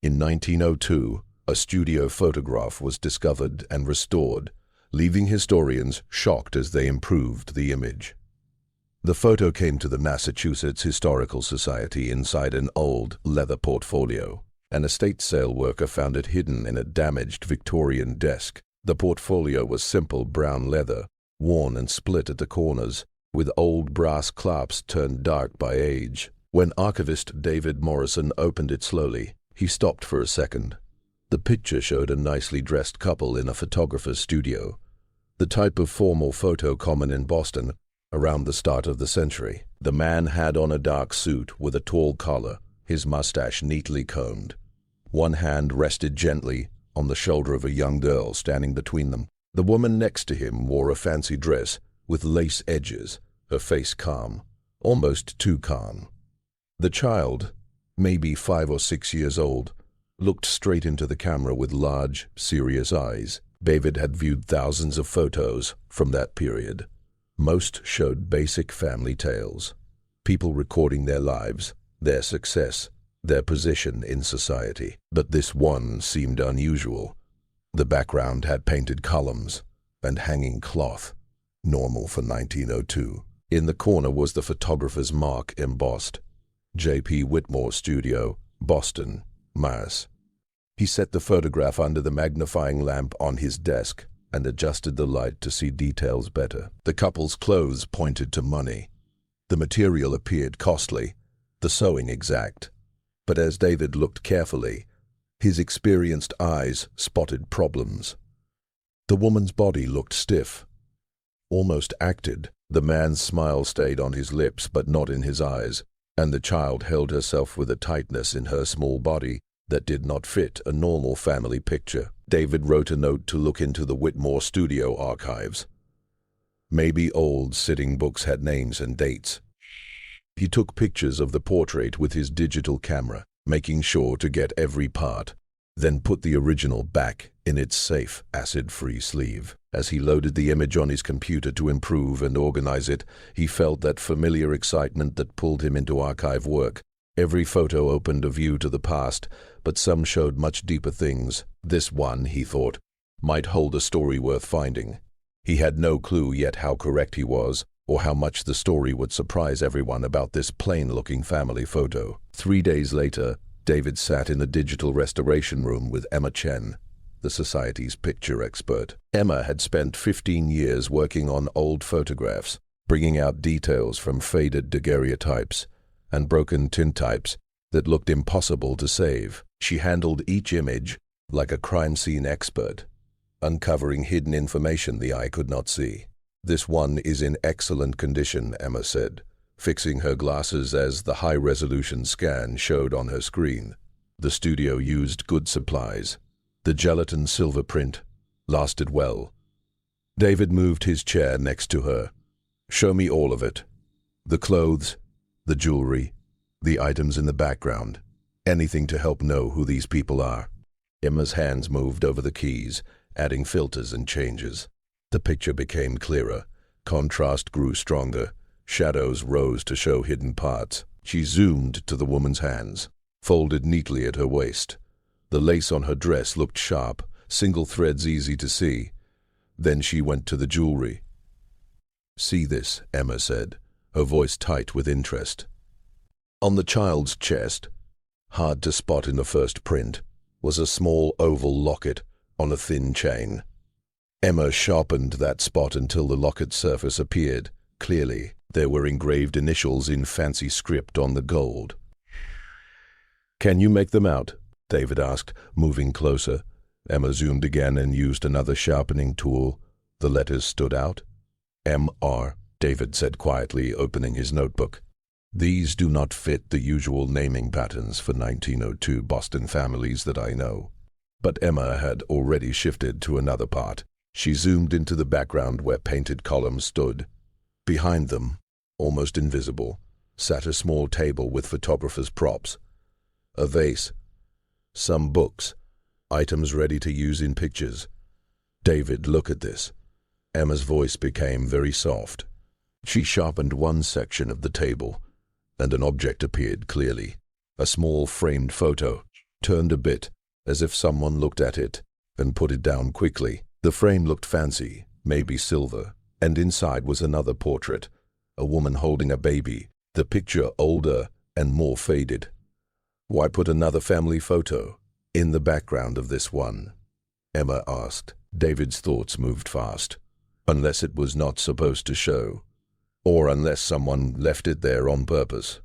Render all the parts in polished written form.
In 1902, a studio photograph was discovered and restored, leaving historians shocked as they improved the image. The photo came to the Massachusetts Historical Society inside an old leather portfolio. An estate sale worker found it hidden in a damaged Victorian desk. The portfolio was simple brown leather, worn and split at the corners, with old brass clasps turned dark by age. When archivist David Morrison opened it slowly, he stopped for a second. The picture showed a nicely dressed couple in a photographer's studio, the type of formal photo common in Boston around the start of the century. The man had on a dark suit with a tall collar, his mustache neatly combed. One hand rested gently on the shoulder of a young girl standing between them. The woman next to him wore a fancy dress with lace edges, her face calm, almost too calm. The child, maybe 5 or 6 years old, looked straight into the camera with large, serious eyes. David had viewed thousands of photos from that period. Most showed basic family tales, people recording their lives, their success, their position in society. But this one seemed unusual. The background had painted columns and hanging cloth, normal for 1902. In the corner was the photographer's mark embossed, JP Whitmore Studio, Boston, Mass. He set the photograph under the magnifying lamp on his desk and adjusted the light to see details better. The couple's clothes pointed to money. The material appeared costly, the sewing exact. But as David looked carefully, his experienced eyes spotted problems. The woman's body looked stiff, almost acted. The man's smile stayed on his lips but not in his eyes, and the child held herself with a tightness in her small body that did not fit a normal family picture. David wrote a note to look into the Whitmore Studio archives. Maybe old sitting books had names and dates. He took pictures of the portrait with his digital camera, making sure to get every part, then put the original back in its safe, acid-free sleeve. As he loaded the image on his computer to improve and organize it, he felt that familiar excitement that pulled him into archive work. Every photo opened a view to the past, but some showed much deeper things. This one, he thought, might hold a story worth finding. He had no clue yet how correct he was, or how much the story would surprise everyone about this plain-looking family photo. 3 days later, David sat in the digital restoration room with Emma Chen, the Society's picture expert. Emma had spent 15 years working on old photographs, bringing out details from faded daguerreotypes and broken tintypes that looked impossible to save. She handled each image like a crime scene expert, uncovering hidden information the eye could not see. "This one is in excellent condition," Emma said, fixing her glasses as the high-resolution scan showed on her screen. The studio used good supplies. The gelatin silver print lasted well. David moved his chair next to her. "Show me all of it. The clothes, the jewelry, the items in the background. Anything to help know who these people are." Emma's hands moved over the keys, adding filters and changes. The picture became clearer. Contrast grew stronger. Shadows rose to show hidden parts. She zoomed to the woman's hands, folded neatly at her waist. The lace on her dress looked sharp, single threads easy to see. Then she went to the jewelry. "See this," Emma said, her voice tight with interest. On the child's chest, hard to spot in the first print, was a small oval locket on a thin chain. Emma sharpened that spot until the locket surface appeared clearly. There were engraved initials in fancy script on the gold. "Can you make them out?" David asked, moving closer. Emma zoomed again and used another sharpening tool. The letters stood out. "M.R.," David said quietly, opening his notebook. "These do not fit the usual naming patterns for 1902 Boston families that I know." But Emma had already shifted to another part. She zoomed into the background where painted columns stood. Behind them, almost invisible, sat a small table with photographer's props. A vase, some books, items ready to use in pictures. "David, look at this." Emma's voice became very soft. She sharpened one section of the table, and an object appeared clearly. A small framed photo. turned a bit, as if someone looked at it, and put it down quickly. The frame looked fancy, maybe silver, and inside was another portrait, a woman holding a baby, the picture older and more faded. Why put another family photo in the background of this one? Emma asked. David's thoughts moved fast. Unless it was not supposed to show, or unless someone left it there on purpose.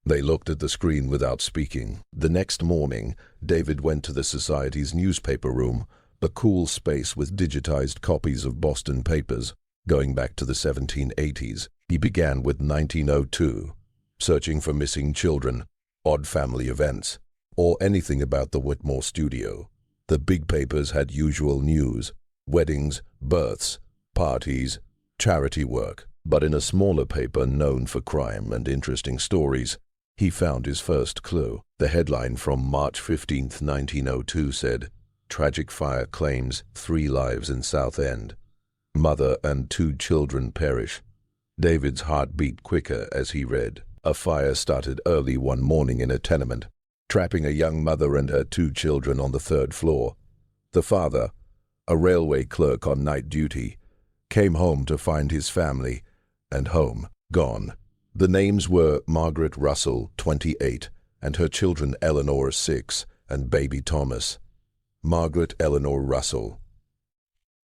They looked at the screen without speaking. The next morning, David went to the Society's newspaper room, a cool space with digitized copies of Boston papers, going back to the 1780s. He began with 1902, searching for missing children, odd family events, or anything about the Whitmore Studio. The big papers had usual news, weddings, births, parties, charity work. But in a smaller paper known for crime and interesting stories, he found his first clue. The headline from March 15, 1902 said, "Tragic fire claims 3 lives in South End. Mother and 2 children perish." David's heart beat quicker as he read. A fire started early one morning in a tenement, trapping a young mother and her 2 children on the 3rd floor. The father, a railway clerk on night duty, came home to find his family and home gone. The names were Margaret Russell, 28, and her children Eleanor, 6, and baby Thomas. Margaret Eleanor Russell.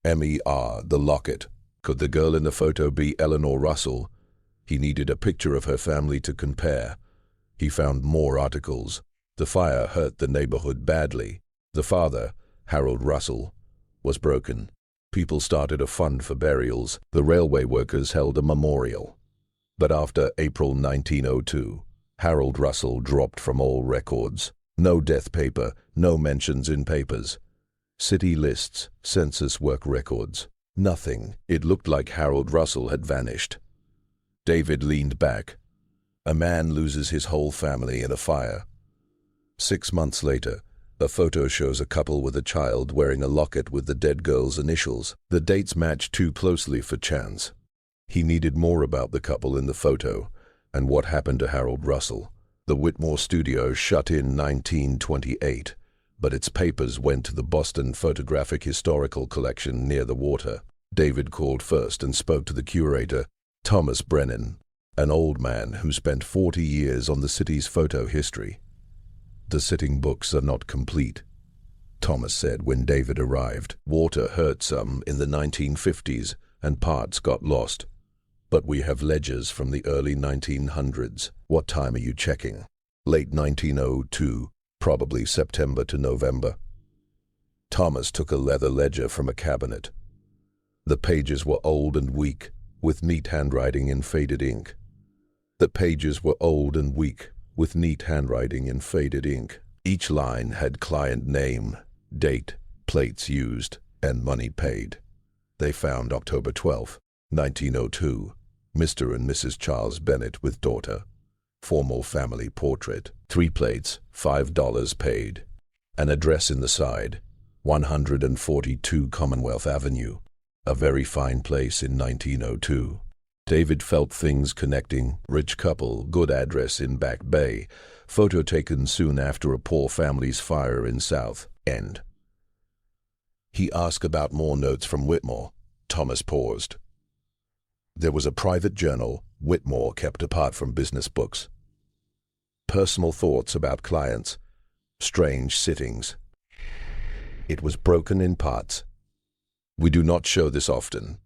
MER, the Locket. Could the girl in the photo be Eleanor Russell? He needed a picture of her family to compare. He found more articles. The fire hurt the neighborhood badly. The father, Harold Russell, was broken. People started a fund for burials. The railway workers held a memorial. But after April 1902, Harold Russell dropped from all records. No death paper, no mentions in papers. City lists, census work records. Nothing. It looked like Harold Russell had vanished. David leaned back. A man loses his whole family in a fire. 6 months later, a photo shows a couple with a child wearing a locket with the dead girl's initials. The dates match too closely for chance. He needed more about the couple in the photo and what happened to Harold Russell. The Whitmore Studio shut in 1928, but its papers went to the Boston Photographic Historical Collection near the water. David called first and spoke to the curator, Thomas Brennan, an old man who spent 40 years on the city's photo history. "The sitting books are not complete," Thomas said when David arrived. "Water hurt some in the 1950s and parts got lost. But we have ledgers from the early 1900s. What time are you checking?" "Late 1902, probably September to November." Thomas took a leather ledger from a cabinet. The pages were old and weak, with neat handwriting in faded ink. Each line had client name, date, plates used, and money paid. They found October 12, 1902, Mr. and Mrs. Charles Bennett with daughter. Formal family portrait. 3 plates, $5 paid. An address in the side, 142 Commonwealth Avenue. A very fine place in 1902. David felt things connecting. Rich couple, good address in Back Bay. Photo taken soon after a poor family's fire in South End. He asked about more notes from Whitmore. Thomas paused. There was a private journal Whitmore kept apart from business books. Personal thoughts about clients. Strange sittings. It was broken in parts. "We do not show this often.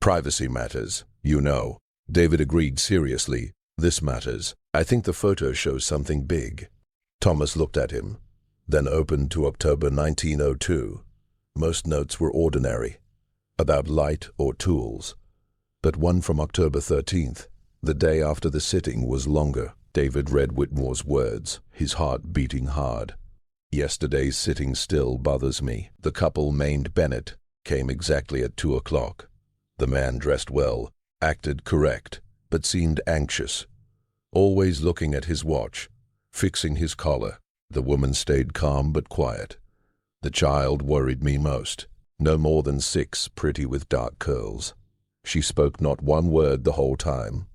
Privacy matters, you know." David agreed seriously. "This matters. I think the photo shows something big." Thomas looked at him, then opened to October 1902. Most notes were ordinary, about light or tools. But one from October 13th, the day after the sitting, was longer. David read Whitmore's words, his heart beating hard. "Yesterday's sitting still bothers me. The couple named Bennett came exactly at 2 o'clock. The man dressed well, acted correct, but seemed anxious, always looking at his watch, fixing his collar. The woman stayed calm but quiet. The child worried me most. No more than 6, pretty with dark curls. She spoke not one word the whole time.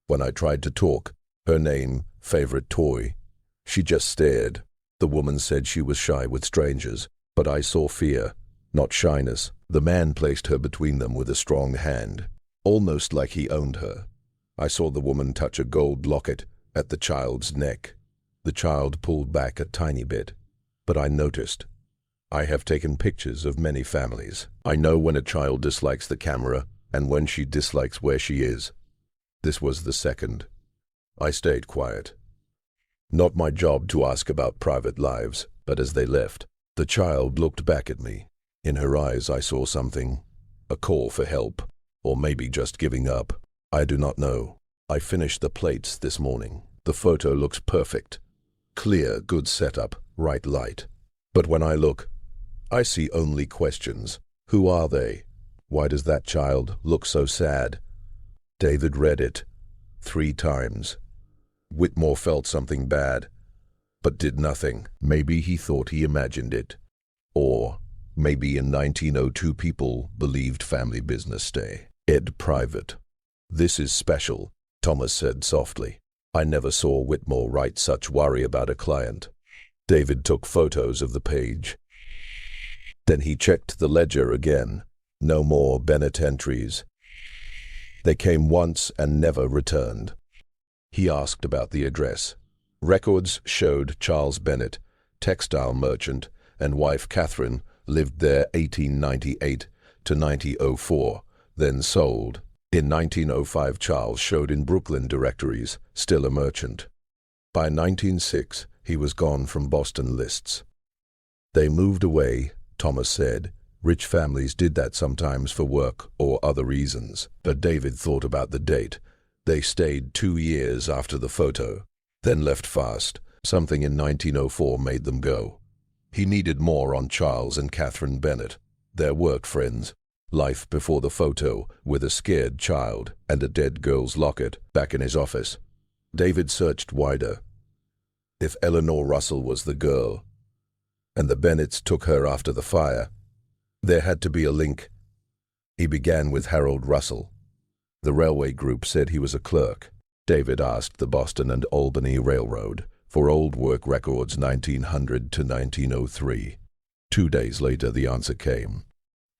When I tried to talk, her name, favorite toy, she just stared. The The woman said she was shy with strangers, but I saw fear, not shyness. The man placed her between them with a strong hand, almost like he owned her. I saw the woman touch a gold locket at the child's neck. The child pulled back a tiny bit, but I noticed. I have taken pictures of many families. I know when a child dislikes the camera and when she dislikes where she is. This was the second. I stayed quiet. Not my job to ask about private lives, but as they left, the child looked back at me. In her eyes I saw something, a call for help, or maybe just giving up. I do not know. I finished the plates this morning. The photo looks perfect. Clear, good setup, right light. But when I look, I see only questions. Who are they? Why does that child look so sad? David read it 3 times. Whitmore felt something bad, but did nothing. Maybe he thought he imagined it. Or maybe in 1902 people believed family business stay. Ed private. This is special, Thomas said softly. I never saw Whitmore write such worry about a client. David took photos of the page. Then he checked the ledger again. No more Bennett entries. They came once and never returned. He asked about the address. Records showed Charles Bennett, textile merchant, and wife Catherine lived there 1898 to 1904, then sold. In 1905, Charles showed in Brooklyn directories, still a merchant. By 1906, he was gone from Boston lists. They moved away, Thomas said. Rich families did that sometimes for work or other reasons. But David thought about the date. They stayed 2 years after the photo, then left fast. Something in 1904 made them go. He needed more on Charles and Catherine Bennett, their work friends. Life before the photo, with a scared child and a dead girl's locket back in his office. David searched wider. If Eleanor Russell was the girl, and the Bennetts took her after the fire, there had to be a link. He began with Harold Russell. The railway group said he was a clerk. David asked the Boston and Albany Railroad for old work records 1900 to 1903. 2 days later, the answer came.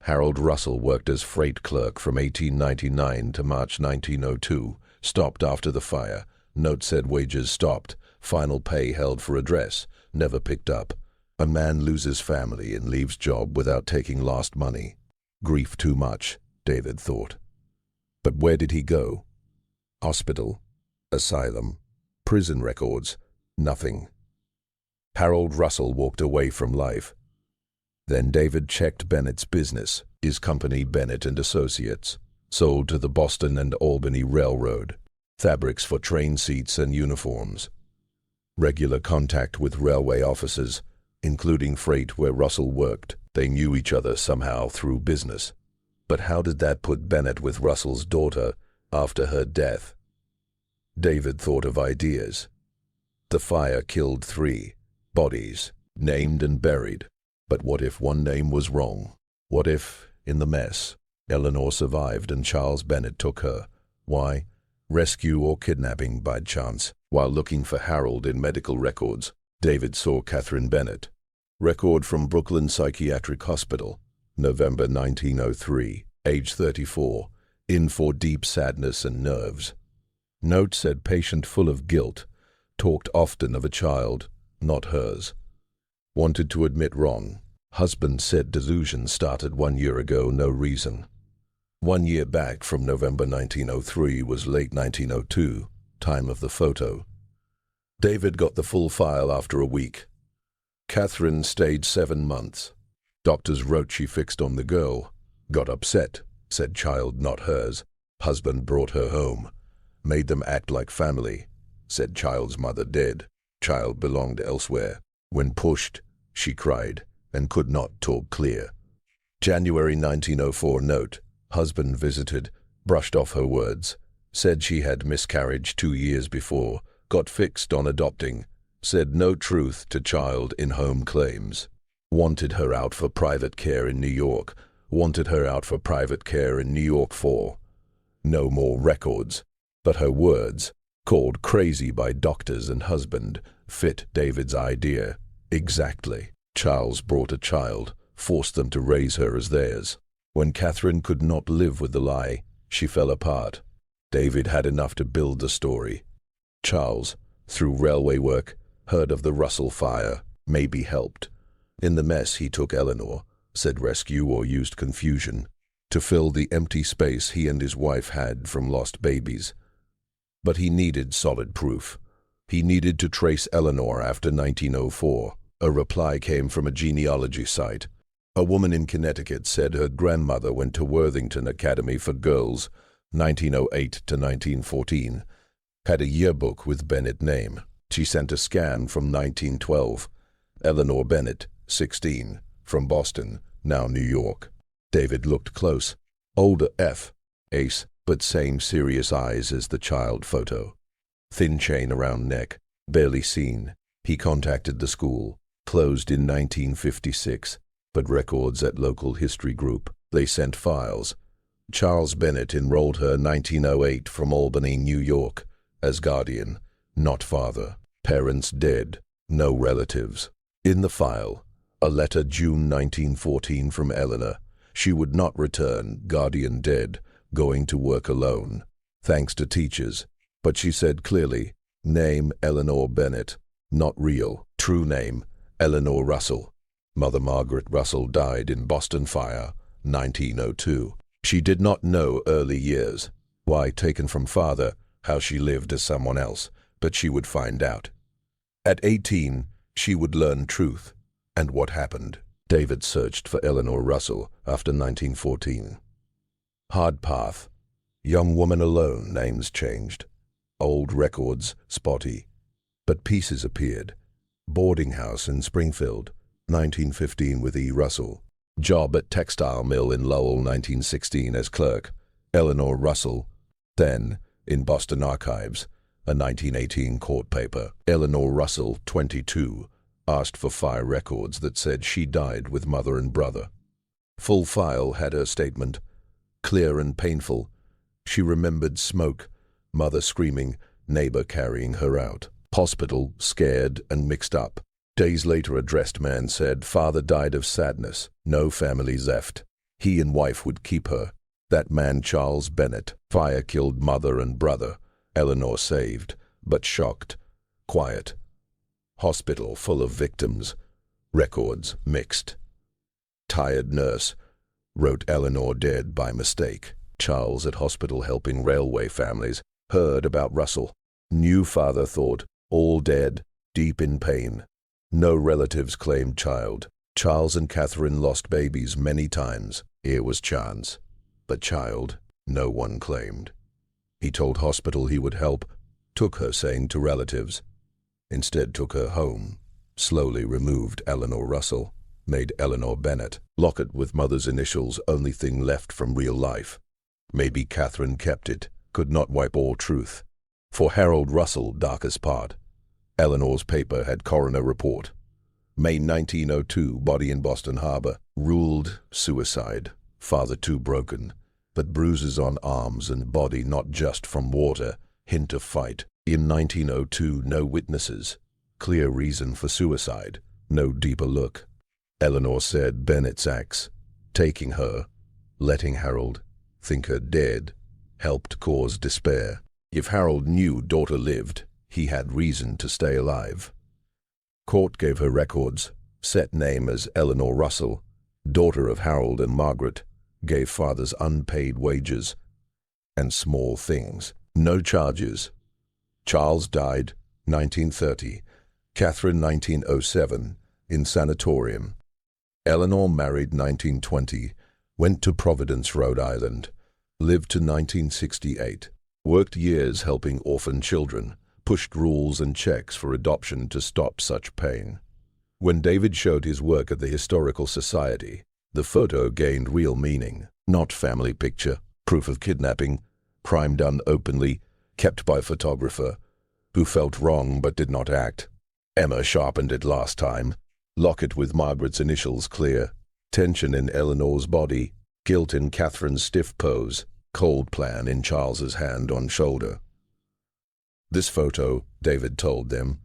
Harold Russell worked as freight clerk from 1899 to March 1902, stopped after the fire. Note said wages stopped, final pay held for address, never picked up. A man loses family and leaves job without taking lost money. Grief too much, David thought. But where did he go? Hospital, asylum, prison records, nothing. Harold Russell walked away from life. Then David checked Bennett's business, his company Bennett and Associates, sold to the Boston and Albany Railroad, fabrics for train seats and uniforms. Regular contact with railway officers, including freight where Russell worked. They knew each other somehow through business. But how did that put Bennett with Russell's daughter after her death? David thought of ideas. The fire killed 3 bodies, named and buried. But what if one name was wrong? What if, in the mess, Eleanor survived and Charles Bennett took her? Why? Rescue or kidnapping by chance. While looking for Harold in medical records, David saw Catherine Bennett. Record from Brooklyn Psychiatric Hospital, November 1903, age 34, in for deep sadness and nerves. Note said patient full of guilt, talked often of a child, not hers. Wanted to admit wrong. Husband said delusion started 1 year ago, no reason. 1 year back from November 1903 was late 1902, time of the photo. David got the full file after a week. Catherine stayed 7 months. Doctors wrote she fixed on the girl. Got upset, said child not hers. Husband brought her home. Made them act like family. Said child's mother dead. Child belonged elsewhere. When pushed, she cried and could not talk clear. January 1904 note. Husband visited, brushed off her words. Said she had miscarriage 2 years before. Got fixed on adopting. Said no truth to child in home claims. Wanted her out for private care in New York. Wanted her out for private care in New York for. No more records. But her words, called crazy by doctors and husband, fit David's idea. Exactly. Charles brought a child, forced them to raise her as theirs. When Catherine could not live with the lie, she fell apart. David had enough to build the story. Charles, through railway work, heard of the Russell fire, maybe helped. In the mess he took Eleanor, said rescue or used confusion, to fill the empty space he and his wife had from lost babies. But he needed solid proof. He needed to trace Eleanor after 1904. A reply came from a genealogy site. A woman in Connecticut said her grandmother went to Worthington Academy for Girls, 1908 to 1914, had a yearbook with Bennett name. She sent a scan from 1912. Eleanor Bennett, 16, from Boston, now New York. David looked close. Older Ace, but same serious eyes as the child photo. Thin chain around neck, barely seen. He contacted the school. Closed in 1956, but records at local history group. They sent files. Charles Bennett enrolled her 1908 from Albany, New York, as guardian, not father. Parents dead, no relatives. In the file, a letter June 1914 from Eleanor. She would not return, guardian dead, going to work alone. Thanks to teachers. But she said clearly, name Eleanor Bennett, not real. True name, Eleanor Russell. Mother Margaret Russell died in Boston fire, 1902. She did not know early years, why taken from father, how she lived as someone else, but she would find out. At 18, she would learn truth. And what happened? David searched for Eleanor Russell after 1914. Hard path. Young woman alone, names changed. Old records, spotty. But pieces appeared. Boarding house in Springfield, 1915 with E. Russell. Job at textile mill in Lowell, 1916 as clerk. Eleanor Russell. Then, in Boston Archives, a 1918 court paper. Eleanor Russell, 22, asked for fire records that said she died with mother and brother. Full file had her statement. Clear and painful. She remembered smoke, mother screaming, neighbor carrying her out. Hospital, scared and mixed up. Days later a dressed man said father died of sadness, no family left. He and wife would keep her. That man Charles Bennett. Fire killed mother and brother. Eleanor saved, but shocked. Quiet. Hospital full of victims. Records mixed. Tired nurse. Wrote Eleanor dead by mistake. Charles at hospital helping railway families. Heard about Russell. Knew father thought. All dead, deep in pain. No relatives claimed child. Charles and Catherine lost babies many times. Here was chance. But child, no one claimed. He told hospital he would help. Took her, saying to relatives. Instead took her home. Slowly removed Eleanor Russell. Made Eleanor Bennett. Locket with mother's initials, only thing left from real life. Maybe Catherine kept it. Could not wipe all truth. For Harold Russell, darkest part. Eleanor's paper had coroner report. May 1902, body in Boston Harbor. Ruled suicide. Father too broken. But bruises on arms and body not just from water. Hint of fight. In 1902, no witnesses. Clear reason for suicide. No deeper look. Eleanor said Bennett's axe. Taking her. Letting Harold think her dead. Helped cause despair. If Harold knew daughter lived, he had reason to stay alive. Court gave her records. Set name as Eleanor Russell, daughter of Harold and Margaret. Gave father's unpaid wages. And small things. No charges. Charles died, 1930. Catherine, 1907, in sanatorium. Eleanor married 1920. Went to Providence, Rhode Island. Lived to 1968. Worked years helping orphan children, pushed rules and checks for adoption to stop such pain. When David showed his work at the Historical Society, the photo gained real meaning, not family picture, proof of kidnapping, crime done openly, kept by photographer, who felt wrong but did not act. Emma sharpened it last time. Locket with Margaret's initials clear. Tension in Eleanor's body, guilt in Catherine's stiff pose. Cold plan in Charles's hand on shoulder. This photo, David told them,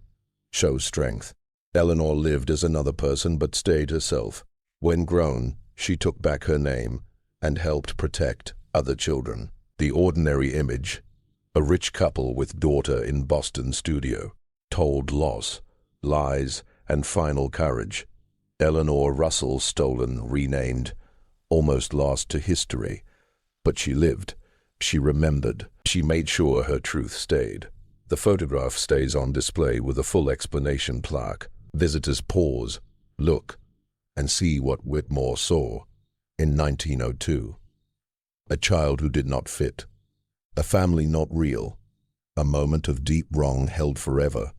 shows strength. Eleanor lived as another person but stayed herself. When grown, she took back her name and helped protect other children. The ordinary image, a rich couple with daughter in Boston studio, told loss, lies, and final courage. Eleanor Russell, stolen, renamed, almost lost to history. But she lived. She remembered. She made sure her truth stayed. The photograph stays on display with a full explanation plaque. Visitors pause, look, and see what Whitmore saw in 1902. A child who did not fit. A family not real. A moment of deep wrong held forever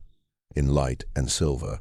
in light and silver.